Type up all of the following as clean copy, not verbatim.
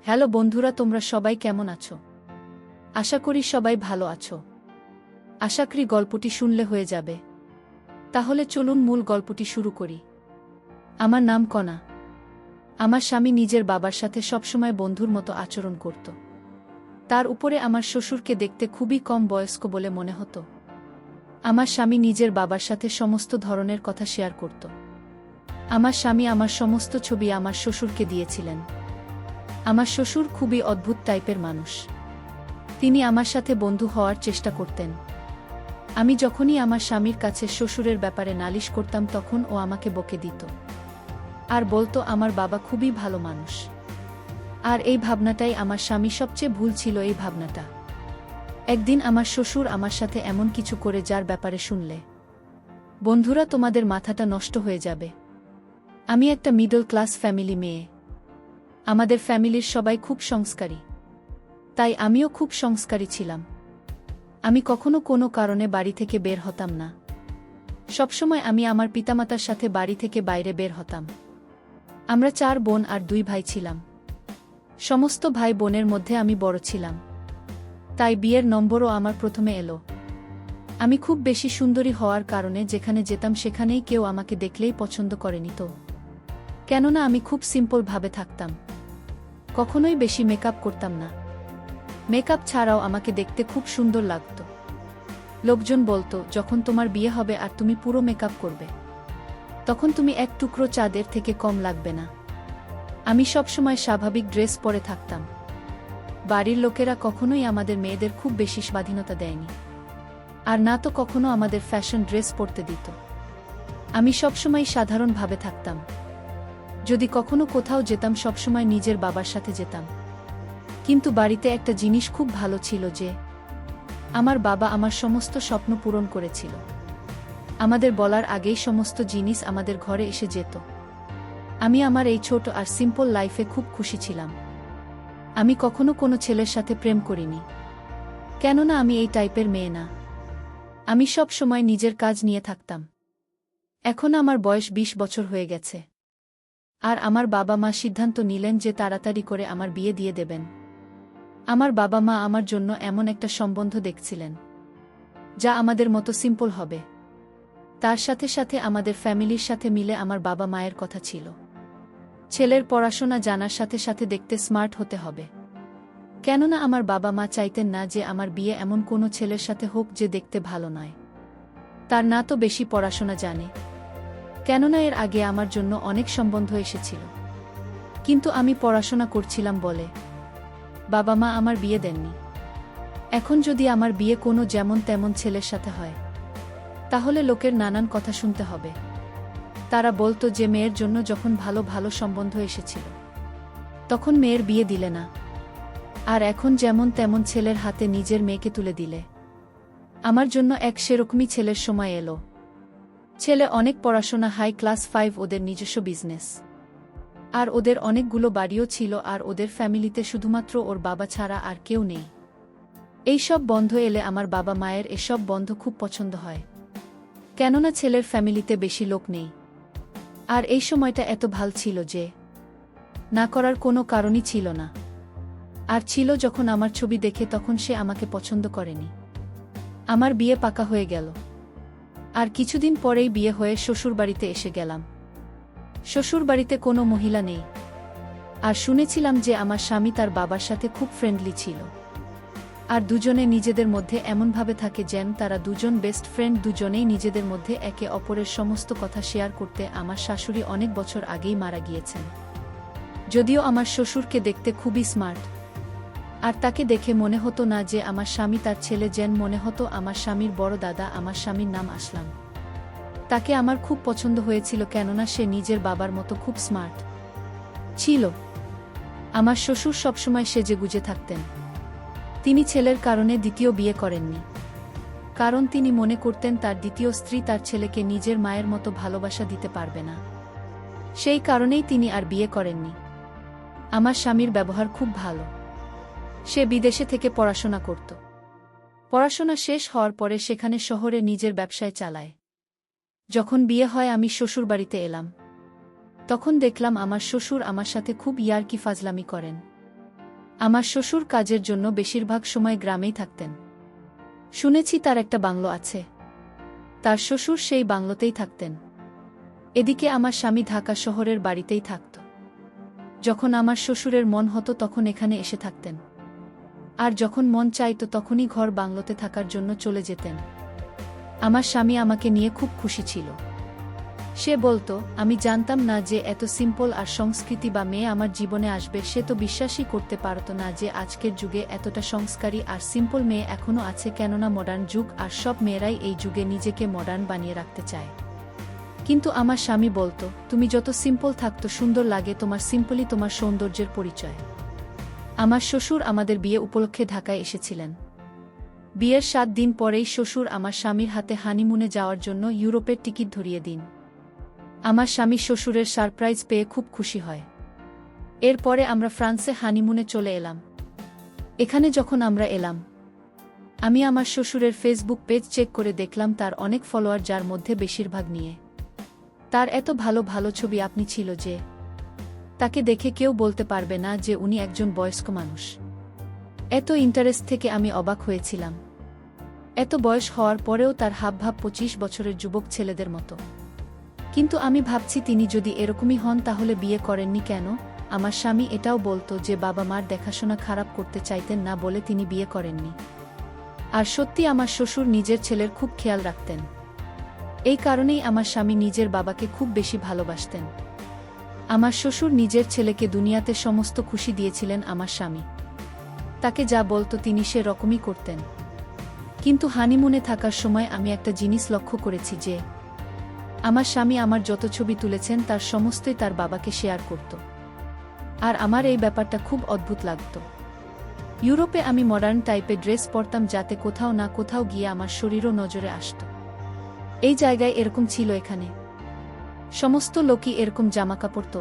Hello বন্ধুরা, তোমরা সবাই কেমন আছো? আশা করি সবাই ভালো আছো। আশা করি গল্পটি শুনলে হয়ে যাবে। তাহলে চলুন মূল গল্পটি শুরু করি। আমার নাম কণা। আমার স্বামী নিজের বাবার সাথে সবসময় বন্ধুর মতো আচরণ করত। তার উপরে আমার শ্বশুরকে দেখতে খুবই কম বয়স্ক বলে মনে হতো। আমার স্বামী নিজের বাবার সাথে সমস্ত ধরনের কথা শেয়ার করত। আমার স্বামী আমার সমস্ত ছবি আমার শ্বশুরকে দিয়েছিলেন। আমার শ্বশুর খুবই অদ্ভুত টাইপের মানুষ। তিনি আমার সাথে বন্ধু হওয়ার চেষ্টা করতেন। আমি যখনই আমার স্বামীর কাছে শ্বশুরের ব্যাপারে নালিশ করতাম তখন ও আমাকে বকে দিত আর বলতো আমার বাবা খুবই ভালো মানুষ। আর এই ভাবনাটাই আমার স্বামী সবচেয়ে ভুল ছিল। এই ভাবনাটা একদিন আমার শ্বশুর আমার সাথে এমন কিছু করে যার ব্যাপারে শুনলে বন্ধুরা তোমাদের মাথাটা নষ্ট হয়ে যাবে। আমি একটা মিডল ক্লাস ফ্যামিলি মেয়ে। আমাদের ফ্যামিলির সবাই খুব সংস্কারী, তাই আমিও খুব সংস্কারী ছিলাম। আমি কখনো কোনো কারণে বাড়ি থেকে বের হতাম না। সবসময় আমি আমার পিতামাতার সাথে বাড়ি থেকে বাইরে বের হতাম। আমরা 4 বোন আর 2 ভাই ছিলাম। সমস্ত ভাই বোনের মধ্যে আমি বড় ছিলাম, তাই বিয়ের নম্বরও আমার প্রথমে এলো। আমি খুব বেশি সুন্দরী হওয়ার কারণে যেখানে যেতাম সেখানেই কেউ আমাকে দেখলেই পছন্দ করেনি তো। কেননা আমি খুব সিম্পল ভাবে থাকতাম, কখনোই বেশি মেকআপ করতাম না। মেকআপ ছাড়াও আমাকে দেখতে খুব সুন্দর লাগতো। লোকজন বলতো, যখন তোমার বিয়ে হবে আর তুমি পুরো মেকআপ করবে, তখন তুমি এক টুকরো চাঁদের থেকে কম লাগবে না। আমি সবসময় স্বাভাবিক ড্রেস পরে থাকতাম। বাড়ির লোকেরা কখনোই আমাদের মেয়েদের খুব বেশি স্বাধীনতা দেয়নি, আর না তো কখনো আমাদের ফ্যাশন ড্রেস পরতে দিত। আমি সবসময় সাধারণভাবে থাকতাম। যদি কখনো কোথাও যেতাম সবসময় নিজের বাবার সাথে যেতাম। কিন্তু বাড়িতে একটা জিনিস খুব ভালো ছিল যে আমার বাবা আমার সমস্ত স্বপ্ন পূরণ করেছিল। আমাদের বলার আগেই সমস্ত জিনিস আমাদের ঘরে এসে যেত। আমি আমার এই ছোট আর সিম্পল লাইফে খুব খুশি ছিলাম। আমি কখনো কোনো ছেলের সাথে প্রেম করিনি, কেননা আমি এই টাইপের মেয়ে না। আমি সব সময় নিজের কাজ নিয়ে থাকতাম। এখন আমার বয়স 20 বছর হয়ে গেছে, আর আমার বাবা মা সিদ্ধান্ত নিলেন যে তাড়াতাড়ি করে আমার বিয়ে দিয়ে দেবেন। আমার বাবা মা আমার জন্য এমন একটা সম্বন্ধ দেখছিলেন যা আমাদের মতো সিম্পল হবে। তার সাথে সাথে আমাদের ফ্যামিলির সাথে মিলে আমার বাবা মায়ের কথা ছিল, ছেলের পড়াশোনা জানার সাথে সাথে দেখতে স্মার্ট হতে হবে। কেননা আমার বাবা মা চাইতেন না যে আমার বিয়ে এমন কোনো ছেলের সাথে হোক যে দেখতে ভালো নয়, তার না তো বেশি পড়াশোনা জানে। কেননা এর আগে আমার জন্য অনেক সম্বন্ধ এসেছিল, কিন্তু আমি পড়াশোনা করছিলাম বলে বাবা মা আমার বিয়ে দেননি। এখন যদি আমার বিয়ে কোনো যেমন তেমন ছেলের সাথে হয়, তাহলে লোকের নানান কথা শুনতে হবে। তারা বলতো যে মেয়ের জন্য যখন ভালো ভালো সম্বন্ধ এসেছিল তখন মেয়ের বিয়ে দিলে না, আর এখন যেমন তেমন ছেলের হাতে নিজের মেয়েকে তুলে দিলে। আমার জন্য এক সেরকমই ছেলের সময় এলো। ছেলে অনেক পড়াশোনা, হাই ক্লাস 5, ওদের নিজস্ব বিজনেস, আর ওদের অনেকগুলো বাড়িও ছিল, আর ওদের ফ্যামিলিতে শুধুমাত্র ওর বাবা ছাড়া আর কেউ নেই। এইসব বন্ধ এলে আমার বাবা মায়ের এসব বন্ধ খুব পছন্দ হয়, কেননা ছেলের ফ্যামিলিতে বেশি লোক নেই। আর এই সময়টা এত ভাল ছিল যে না করার কোনো কারণই ছিল না। আর ছিল যখন আমার ছবি দেখে তখন সে আমাকে পছন্দ করেনি। আমার বিয়ে পাকা হয়ে গেল, আর কিছুদিন পরেই বিয়ে হয়ে শ্বশুরবাড়িতে এসে গেলাম। শ্বশুরবাড়িতে কোনো মহিলা নেই, আর শুনেছিলাম যে আমার স্বামী তার বাবার সাথে খুব ফ্রেন্ডলি ছিল, আর দুজনে নিজেদের মধ্যে এমনভাবে থাকে যেন তারা দুজন বেস্ট ফ্রেন্ড। দুজনেই নিজেদের মধ্যে একে অপরের সমস্ত কথা শেয়ার করতে। আমার শাশুড়ি অনেক বছর আগেই মারা গিয়েছেন, যদিও আমার শ্বশুরকে দেখতে খুবই স্মার্ট, আর তাকে দেখে মনে হতো না যে আমার স্বামী তার ছেলে, যেন মনে হতো আমার স্বামীর বড় দাদা। আমার স্বামীর নাম আসলাম। তাকে আমার খুব পছন্দ হয়েছিল, কেননা সে নিজের বাবার মতো খুব স্মার্ট ছিল। আমার শ্বশুর সবসময় সেজেগুজে থাকতেন। তিনি ছেলের কারণে দ্বিতীয় বিয়ে করেননি, কারণ তিনি মনে করতেন তার দ্বিতীয় স্ত্রী তার ছেলেকে নিজের মায়ের মতো ভালোবাসা দিতে পারবে না। সেই কারণেই তিনি আর বিয়ে করেননি। আমার স্বামীর ব্যবহার খুব ভালো। সে বিদেশে থেকে পড়াশোনা করত। পড়াশোনা শেষ হওয়ার পরে সেখানে শহরে নিজের ব্যবসায় চালায়। যখন বিয়ে হয় আমি শ্বশুরবাড়িতে এলাম, তখন দেখলাম আমার শ্বশুর আমার সাথে খুব ইয়ার্কি ফাজলামি করেন। আমার শ্বশুর কাজের জন্য বেশিরভাগ সময় গ্রামেই থাকতেন। শুনেছি তার একটা বাংলো আছে। তার শ্বশুর সেই বাংলোতেই থাকতেন। এদিকে আমার স্বামী ঢাকা শহরের বাড়িতেই থাকত। যখন আমার শ্বশুরের মন হতো তখন এখানে এসে থাকতেন, আর যখন মন চাইতো তখনই ঘর বাংলোতে থাকার জন্য চলে যেতেন। আমার স্বামী আমাকে নিয়ে খুব খুশি ছিল। সে বলতো, আমি জানতাম না যে এত সিম্পল আর সংস্কৃতি বা মেয়ে আমার জীবনে আসবে। সে তো বিশ্বাসই করতে পারত না যে আজকের যুগে এতটা সংস্কারী আর সিম্পল মেয়ে এখনও আছে, কেননা মডার্ন যুগ আর সব মেয়েরাই এই যুগে নিজেকে মডার্ন বানিয়ে রাখতে চায়। কিন্তু আমার স্বামী বলতো, তুমি যত সিম্পল থাকতো সুন্দর লাগে, তোমার সিম্পলই তোমার সৌন্দর্যের পরিচয়। আমার শ্বশুর আমাদের বিয়ে উপলক্ষে ঢাকায় এসেছিলেন। বিয়ের 7 দিন পরেই শ্বশুর আমার স্বামীর হাতে হানিমুনে যাওয়ার জন্য ইউরোপের টিকিট ধরিয়ে দিন। আমার স্বামী শ্বশুরের সারপ্রাইজ পেয়ে খুব খুশি হয়। এরপরে আমরা ফ্রান্সে হানিমুনে চলে এলাম। এখানে যখন আমরা এলাম, আমি আমার শ্বশুরের ফেসবুক পেজ চেক করে দেখলাম তার অনেক ফলোয়ার, যার মধ্যে বেশিরভাগ নিয়ে তার এত ভালো ভালো ছবি আপনি ছিল যে তাকে দেখে কেউ বলতে পারবে না যে উনি একজন বয়স্ক মানুষ। এত ইন্টারেস্ট থেকে আমি অবাক হয়েছিলাম। এত বয়স হওয়ার পরেও তার হাবভাব 25 বছরের যুবক ছেলেদের মতো। কিন্তু আমি ভাবছি, তিনি যদি এরকমই হন তাহলে বিয়ে করেননি কেন? আমার স্বামী এটাও বলতো যে বাবা মার দেখাশোনা খারাপ করতে চাইতেন না বলে তিনি বিয়ে করেননি। আর সত্যি আমার শ্বশুর নিজের ছেলের খুব খেয়াল রাখতেন। এই কারণেই আমার স্বামী নিজের বাবাকে খুব বেশি ভালোবাসতেন। আমার শ্বশুর নিজের ছেলেকে দুনিয়াতে সমস্ত খুশি দিয়েছিলেন। আমার স্বামী তাকে যা বলতো তিনি সে রকমই করতেন। কিন্তু হানিমুনে থাকার সময় আমি একটা জিনিস লক্ষ্য করেছি যে আমার স্বামী আমার যত ছবি তুলেছেন তার সমস্তই তার বাবাকে শেয়ার করত। আর আমার এই ব্যাপারটা খুব অদ্ভুত লাগত। ইউরোপে আমি মডার্ন টাইপের ড্রেস পরতাম যাতে কোথাও না কোথাও গিয়ে আমার শরীরও নজরে আসত। এই জায়গায় এরকম ছিল, এখানে সমস্ত লোকই এরকম জামাকাপড় পরত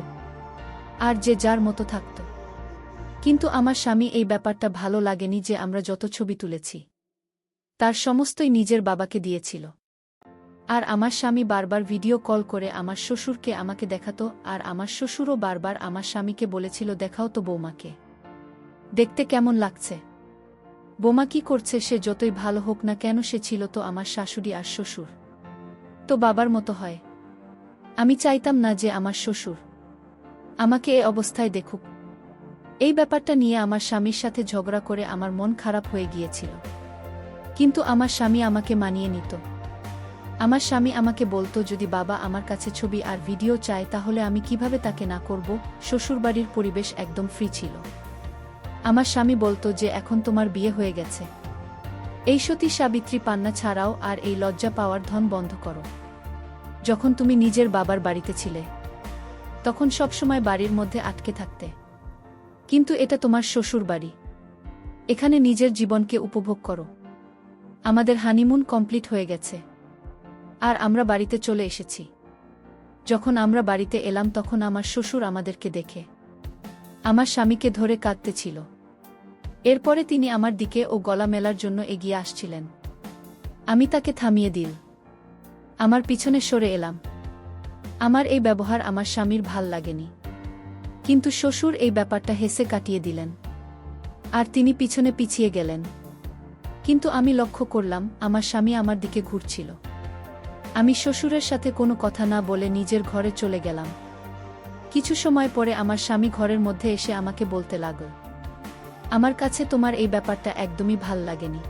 আর যে যার মতো থাকত। কিন্তু আমার স্বামী এই ব্যাপারটা ভালো লাগেনি যে আমরা যত ছবি তুলেছি তার সমস্তই নিজের বাবাকে দিয়েছিল। আর আমার স্বামী বারবার ভিডিও কল করে আমার শ্বশুরকে আমাকে দেখাতো, আর আমার শ্বশুরও বারবার আমার স্বামীকে বলেছিল, দেখাও তো বৌমাকে, দেখতে কেমন লাগছে। বৌমা কি করছে? সে যতই ভালো হোক না কেন, সে ছিল তো আমার শাশুড়ি, আর শ্বশুর তো বাবার মতো হয়। আমি চাইতাম না যে আমার শ্বশুর আমাকে এই অবস্থায় দেখুক। এই ব্যাপারটা নিয়ে আমার স্বামীর সাথে ঝগড়া করে আমার মন খারাপ হয়ে গিয়েছিল। কিন্তু আমার স্বামী আমাকে মানিয়ে নিত। আমার স্বামী আমাকে বলতো, যদি বাবা আমার কাছে ছবি আর ভিডিও চায় তাহলে আমি কিভাবে তাকে না করব। শ্বশুরবাড়ির পরিবেশ একদম ফ্রি ছিল। আমার স্বামী বলতো যে এখন তোমার বিয়ে হয়ে গেছে, এই সতী সাবিত্রী পান্না ছাড়াও আর এই লজ্জা পাওয়ার ধন বন্ধ করো। যখন তুমি নিজের বাবার বাড়িতে ছিলে তখন সবসময় বাড়ির মধ্যে আটকে থাকতে, কিন্তু এটা তোমার শ্বশুর বাড়ি, এখানে নিজের জীবনকে উপভোগ করো। আমাদের হানিমুন কমপ্লিট হয়ে গেছে আর আমরা বাড়িতে চলে এসেছি। যখন আমরা বাড়িতে এলাম তখন আমার শ্বশুর আমাদেরকে দেখে আমার স্বামীকে ধরে কাঁদতেছিল। এরপরে তিনি আমার দিকে ও গলা মেলার জন্য এগিয়ে আসছিলেন। আমি তাকে থামিয়ে দিল, আমার পিছনে সরে এলাম। আমার এই ব্যবহার আমার স্বামীর ভাল লাগেনি, কিন্তু শ্বশুর এই ব্যাপারটা হেসে কাটিয়ে দিলেন আর তিনি পিছনে পিছিয়ে গেলেন। কিন্তু আমি লক্ষ্য করলাম আমার স্বামী আমার দিকে ঘুরছিল। আমি শ্বশুরের সাথে কোনো কথা না বলে নিজের ঘরে চলে গেলাম। কিছু সময় পরে আমার স্বামী ঘরের মধ্যে এসে আমাকে বলতে লাগল, আমার কাছে তোমার এই ব্যাপারটা একদমই ভাল লাগেনি।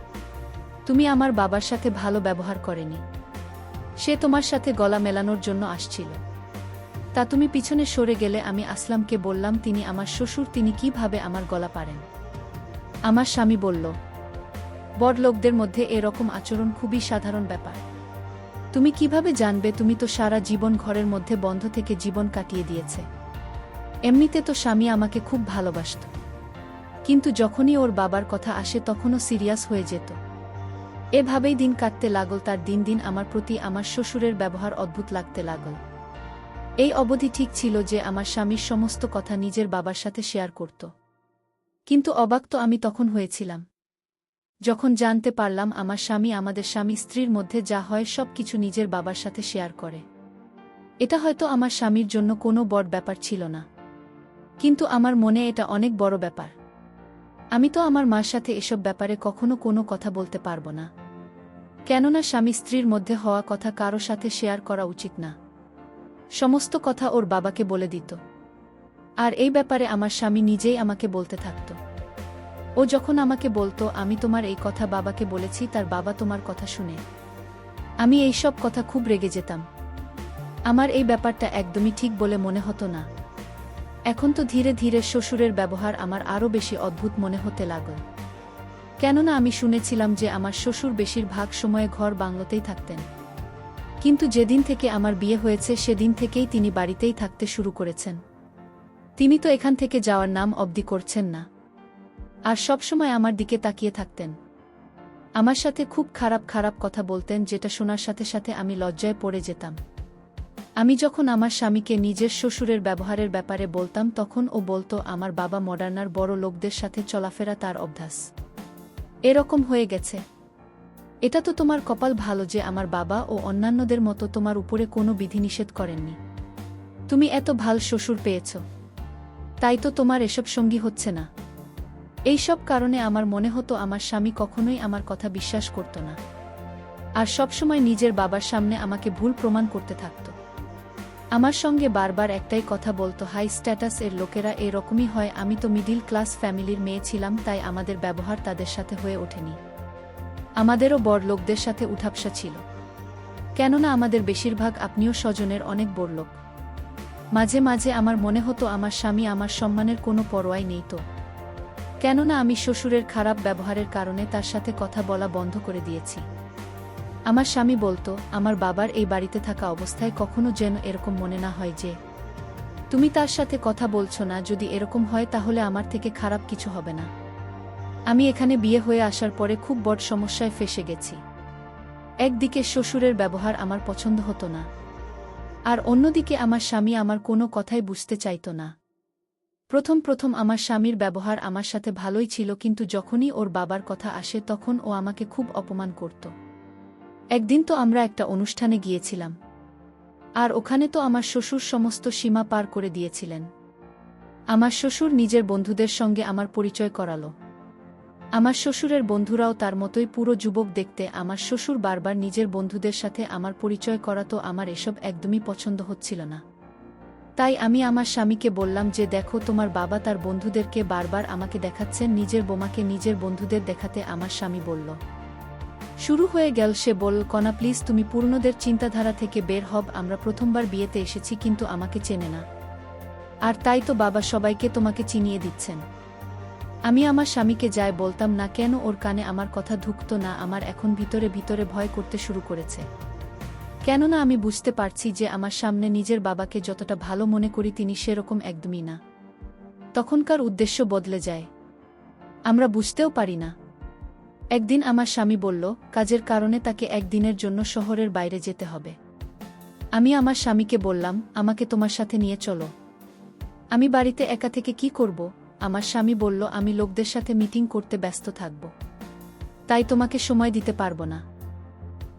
তুমি আমার বাবার সাথে ভালো ব্যবহার করেনি। সে তোমার সাথে গলা মেলানোর জন্য আসছিল, তা তুমি পিছনে সরে গেলে। আমি আসলামকে বললাম, তিনি আমার শ্বশুর, তিনি কিভাবে আমার গলা পারেন? আমার স্বামী বলল, বড় লোকদের মধ্যে এরকম আচরণ খুবই সাধারণ ব্যাপার। তুমি কিভাবে জানবে? তুমি তো সারা জীবন ঘরের মধ্যে বন্ধ থেকে জীবন কাটিয়ে দিয়েছে। এমনিতে তো স্বামী আমাকে খুব ভালোবাসত, কিন্তু যখনই ওর বাবার কথা আসে তখনও সিরিয়াস হয়ে যেত। এভাবেই দিন কাটতে লাগল। তার দিন দিন আমার প্রতি আমার শ্বশুরের ব্যবহার অদ্ভুত লাগতে লাগল। এই অবধি ঠিক ছিল যে আমার স্বামীর সমস্ত কথা নিজের বাবার সাথে শেয়ার করত, কিন্তু অবাক তো আমি তখন হয়েছিলাম যখন জানতে পারলাম আমার স্বামী আমাদের স্বামী স্ত্রীর মধ্যে যা হয় সব কিছু নিজের বাবার সাথে শেয়ার করে। এটা হয়তো আমার স্বামীর জন্য কোনো বড় ব্যাপার ছিল না, কিন্তু আমার মনে এটা অনেক বড় ব্যাপার। আমি তো আমার মার সাথে এসব ব্যাপারে কখনো কোনো কথা বলতে পারবো না। কেননা স্বামী স্ত্রীর মধ্যে হওয়া কথা কারো সাথে শেয়ার করা উচিত না। সমস্ত কথা ওর বাবাকে বলে দিত। আর এই ব্যাপারে আমার স্বামী নিজেই আমাকে বলতে থাকত। ও যখন আমাকে বলতো, আমি তোমার এই কথা বাবাকে বলেছি, তার বাবা তোমার কথা শুনে। আমি এই সব কথা খুব রেগে যেতাম। আমার এই ব্যাপারটা একদমই ঠিক বলে মনে হতো না। এখন তো ধীরে ধীরে শ্বশুরের ব্যবহার আমার আরও বেশি অদ্ভুত মনে হতে লাগল। কেননা আমি শুনেছিলাম যে আমার শ্বশুর বেশিরভাগ সময়ে ঘর বাংলোতেই থাকতেন। কিন্তু যেদিন থেকে আমার বিয়ে হয়েছে সেদিন থেকেই তিনি বাড়িতেই থাকতে শুরু করেছেন। তিনি তো এখান থেকে যাওয়ার নাম অবধি করছেন না। আর সবসময় আমার দিকে তাকিয়ে থাকতেন। আমার সাথে খুব খারাপ খারাপ কথা বলতেন, যেটা শোনার সাথে সাথে আমি লজ্জায় পড়ে যেতাম। আমি যখন আমার স্বামীকে নিজের শ্বশুরের ব্যবহারের ব্যাপারে বলতাম, তখন ও বলতো, আমার বাবা মডার্নার বড় লোকদের সাথে চলাফেরা তার অভ্যাস, এরকম হয়ে গেছে। এটা তো তোমার কপাল ভালো যে আমার বাবা ও অন্যান্যদের মতো তোমার উপরে কোনো বিধিনিষেধ করেননি। তুমি এত ভাল শ্বশুর পেয়েছ, তাই তো তোমার এসব সঙ্গী হচ্ছে না। এই সব কারণে আমার মনে হতো আমার স্বামী কখনোই আমার কথা বিশ্বাস করত না, আর সবসময় নিজের বাবার সামনে আমাকে ভুল প্রমাণ করতে থাকত। আমার সঙ্গে বারবার একটাই কথা বলতো, হাই স্ট্যাটাস এর লোকেরা এরকমই হয়, আমি তো মিডিল ক্লাস ফ্যামিলির মেয়ে ছিলাম, তাই আমাদের ব্যবহার তাদের সাথে হয়ে ওঠেনি। আমাদেরও বড় লোকদের সাথে উঠাপসা ছিল, কেননা আমাদের বেশিরভাগ আত্মীয় স্বজনের অনেক বড়লোক। মাঝে মাঝে আমার মনে হতো আমার স্বামী আমার সম্মানের কোনো পরোয়াই নেই তো, কেননা আমি শ্বশুরের খারাপ ব্যবহারের কারণে তার সাথে কথা বলা বন্ধ করে দিয়েছি। আমার স্বামী বলতো, আমার বাবার এই বাড়িতে থাকা অবস্থায় কখনো যেন এরকম মনে না হয় যে তুমি তার সাথে কথা বলছো না। যদি এরকম হয় তাহলে আমার থেকে খারাপ কিছু হবে না। আমি এখানে বিয়ে হয়ে আসার পরে খুব বড় সমস্যায় ফেঁসে গেছি। একদিকে শ্বশুরের ব্যবহার আমার পছন্দ হতো না, আর অন্যদিকে আমার স্বামী আমার কোনো কথাই বুঝতে চাইতো না। প্রথম প্রথম আমার স্বামীর ব্যবহার আমার সাথে ভালোই ছিল, কিন্তু যখনই ওর বাবার কথা আসে তখন ও আমাকে খুব অপমান করত। একদিন তো আমরা একটা অনুষ্ঠানে গিয়েছিলাম, আর ওখানে তো আমার শ্বশুর সমস্ত সীমা পার করে দিয়েছিলেন। আমার শ্বশুর নিজের বন্ধুদের সঙ্গে আমার পরিচয় করালো। আমার শ্বশুরের বন্ধুরাও তার মতোই পুরো যুবক দেখতে। আমার শ্বশুর বারবার নিজের বন্ধুদের সাথে আমার পরিচয় করাতো। আমার এসব একদমই পছন্দ হচ্ছিল না। তাই আমি আমার স্বামীকে বললাম যে, দেখো, তোমার বাবা তার বন্ধুদেরকে বারবার আমাকে দেখাচ্ছেন, নিজের বোমাকে নিজের বন্ধুদের দেখাতে। আমার স্বামী বলল, শুরু হয়ে গেল। সে বলল, কনা প্লিজ, তুমি পুরনোদের চিন্তাধারা থেকে বের হব। আমরা প্রথমবার বিয়েতে এসেছি, কিন্তু আমাকে চেনে না, আর তাই তো বাবা সবাইকে তোমাকে চিনিয়ে দিচ্ছেন। আমি আমার স্বামীকে যাই বলতাম না কেন, ওর কানে আমার কথা ঢুকতো না। আমার এখন ভিতরে ভিতরে ভয় করতে শুরু করেছে, কেননা আমি বুঝতে পারছি যে আমার সামনে নিজের বাবাকে যতটা ভালো মনে করি তিনি সেরকম একদমই না। তখনকার উদ্দেশ্য বদলে যায়, আমরা বুঝতেও পারি না। একদিন আমার স্বামী বলল, কাজের কারণে তাকে একদিনের জন্য শহরের বাইরে যেতে হবে। আমি আমার স্বামীকে বললাম, আমাকে তোমার সাথে নিয়ে চলো। আমি বাড়িতে একা থেকে কি করব? আমার স্বামী বলল, আমি লোকদের সাথে মিটিং করতে ব্যস্ত থাকব, তাই তোমাকে সময় দিতে পারবো না।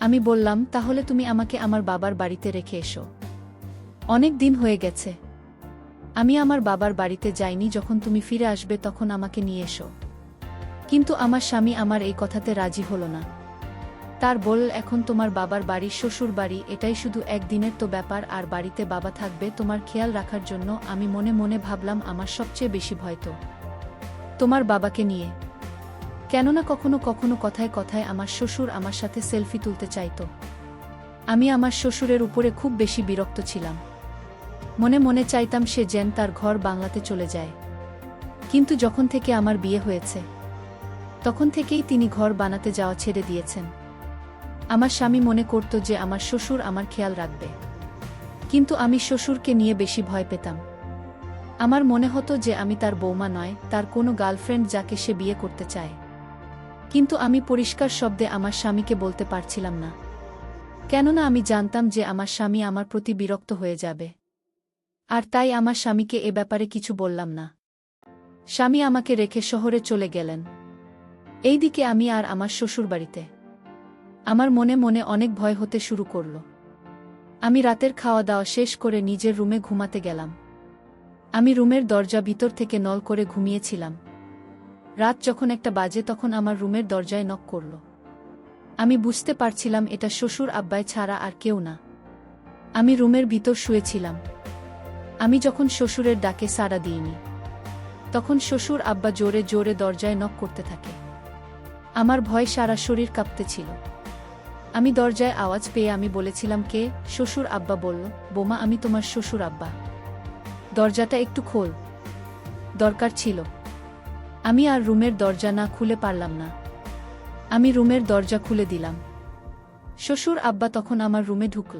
আমি বললাম, তাহলে তুমি আমাকে আমার বাবার বাড়িতে রেখে এসো। অনেক দিন হয়ে গেছে, আমি আমার বাবার বাড়িতে যাইনি। যখন তুমি ফিরে আসবে তখন আমাকে নিয়ে এসো। কিন্তু আমার স্বামী আমার এই কথাতে রাজি হলো না। তার বল, এখন তোমার বাবার বাড়ি শ্বশুর বাড়ি, এটাই শুধু একদিনের তো ব্যাপার, আর বাড়িতে বাবা থাকবে তোমার খেয়াল রাখার জন্য। আমি মনে মনে ভাবলাম, আমার সবচেয়ে বেশি ভয় তো তোমার বাবাকে নিয়ে, কেননা কখনো কখনো কথায় কথায় আমার শ্বশুর আমার সাথে সেলফি তুলতে চাইতো। আমি আমার শ্বশুরের উপরে খুব বেশি বিরক্ত ছিলাম। মনে মনে চাইতাম সে যেন তার ঘর বাংলাতে চলে যায়। কিন্তু যখন থেকে আমার বিয়ে হয়েছে তখন থেকেই তিনি ঘর বানাতে যাওয়া ছেড়ে দিয়েছেন। আমার স্বামী মনে করত যে আমার শ্বশুর আমার খেয়াল রাখবে, কিন্তু আমি শ্বশুরকে নিয়ে বেশি ভয় পেতাম। আমার মনে হতো যে আমি তার বৌমা নয়, তার কোনো গার্লফ্রেন্ড যাকে সে বিয়ে করতে চায়। কিন্তু আমি পরিষ্কার শব্দে আমার স্বামীকে বলতে পারছিলাম না, কেননা আমি জানতাম যে আমার স্বামী আমার প্রতি বিরক্ত হয়ে যাবে। আর তাই আমার স্বামীকে এ ব্যাপারে কিছু বললাম না। স্বামী আমাকে রেখে শহরে চলে গেলেন। এইদিকে আমি আর আমার শ্বশুরবাড়িতে। আমার মনে মনে অনেক ভয় হতে শুরু করল। আমি রাতের খাওয়া দাওয়া শেষ করে নিজের রুমে ঘুমাতে গেলাম। আমি রুমের দরজা ভিতর থেকে নল করে ঘুমিয়েছিলাম। রাত যখন একটা বাজে তখন আমার রুমের দরজায় নক করল। আমি বুঝতে পারছিলাম এটা শ্বশুর আব্বাই ছাড়া আর কেউ না। আমি রুমের ভিতর শুয়েছিলাম। আমি যখন শ্বশুরের ডাকে সাড়া দিইনি, তখন শ্বশুর আব্বা জোরে জোরে দরজায় নক করতে থাকে। আমার ভয় সারা শরীর কাঁপতেছিল। আমি দরজায় আওয়াজ পেয়ে আমি বলেছিলাম, কে? শ্বশুর আব্বা বলল, বোমা, আমি তোমার শ্বশুর আব্বা। দরজাটা একটু খোল। দরকার ছিল। আমি আর রুমের দরজা না খুলে পারলাম না। আমি রুমের দরজা খুলে দিলাম। শ্বশুর আব্বা তখন আমার রুমে ঢুকল।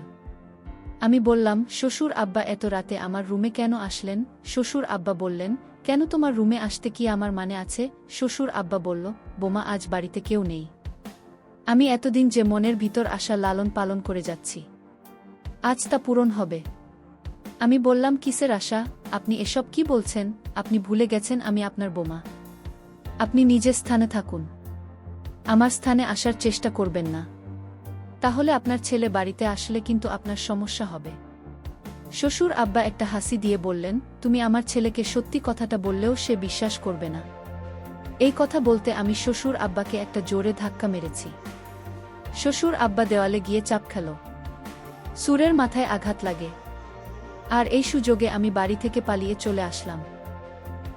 আমি বললাম, শ্বশুর আব্বা, এত রাতে আমার রুমে কেন আসলেন? শ্বশুর আব্বা বললেন, কেন, তোমার রুমে আসতে কি আমার মানে আছে? শ্বশুর আব্বা বলল, বোমা, আজ বাড়িতে কেউ নেই। আমি এতদিন যে মনের ভিতর আশা লালন পালন করে যাচ্ছি, আজ তা পূরণ হবে। আমি বললাম, কিসের আশা? আপনি এসব কি বলছেন? আপনি ভুলে গেছেন আমি আপনার বোমা। আপনি নিজের স্থানে থাকুন, আমার স্থানে আসার চেষ্টা করবেন না। তাহলে আপনার ছেলে বাড়িতে আসলে কিন্তু আপনার সমস্যা হবে। শ্বশুর আব্বা একটা হাসি দিয়ে বললেন, তুমি আমার ছেলেকে সত্যি কথাটা বললেও সে বিশ্বাস করবে না। এই কথা বলতে আমি শ্বশুর আব্বাকে একটা জোরে ধাক্কা মেরেছি। শ্বশুর আব্বা দেওয়ালে গিয়ে চাপ খেল। সুরের মাথায় আঘাত লাগে। আর এই সুযোগে আমি বাড়ি থেকে পালিয়ে চলে আসলাম।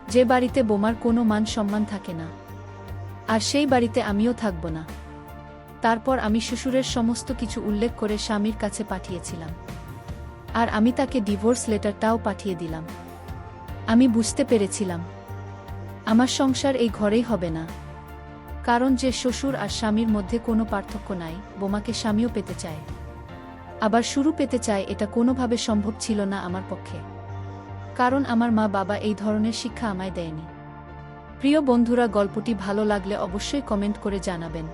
যে বাড়িতে বোমার কোনো মান সম্মান থাকে না, আর সেই বাড়িতে আমিও থাকব না। তারপর আমি শ্বশুরের সমস্ত কিছু উল্লেখ করে স্বামীর কাছে পাঠিয়েছিলাম। আর আমি তাকে ডিভোর্স লেটারটাও পাঠিয়ে দিলাম। আমি বুঝতে পেরেছিলাম আমার সংসার এই ঘরেই হবে না। কারণ যে শ্বশুর আর স্বামীর মধ্যে কোনো পার্থক্য নাই, বোমাকে স্বামীও পেতে চায়, আবার শুরু পেতে চায়, এটা কোনোভাবে সম্ভব ছিল না আমার পক্ষে। কারণ আমার মা বাবা এই ধরনের শিক্ষা আমায় দেয়নি। প্রিয় বন্ধুরা, গল্পটি ভালো লাগলে অবশ্যই কমেন্ট করে জানাবেন।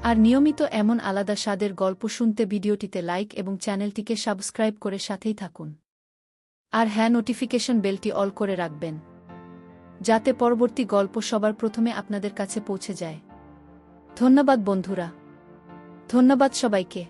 আর নিয়মিত এমন আলাদা স্বাদের গল্প শুনতে ভিডিওটিতে লাইক এবং চ্যানেলটিকে সাবস্ক্রাইব করে সাথেই থাকুন। আর হ্যাঁ, নোটিফিকেশন বেলটি অল করে রাখবেন, যাতে পরবর্তী গল্প সবার প্রথমে আপনাদের কাছে পৌঁছে যায়। ধন্যবাদ বন্ধুরা, ধন্যবাদ সবাইকে।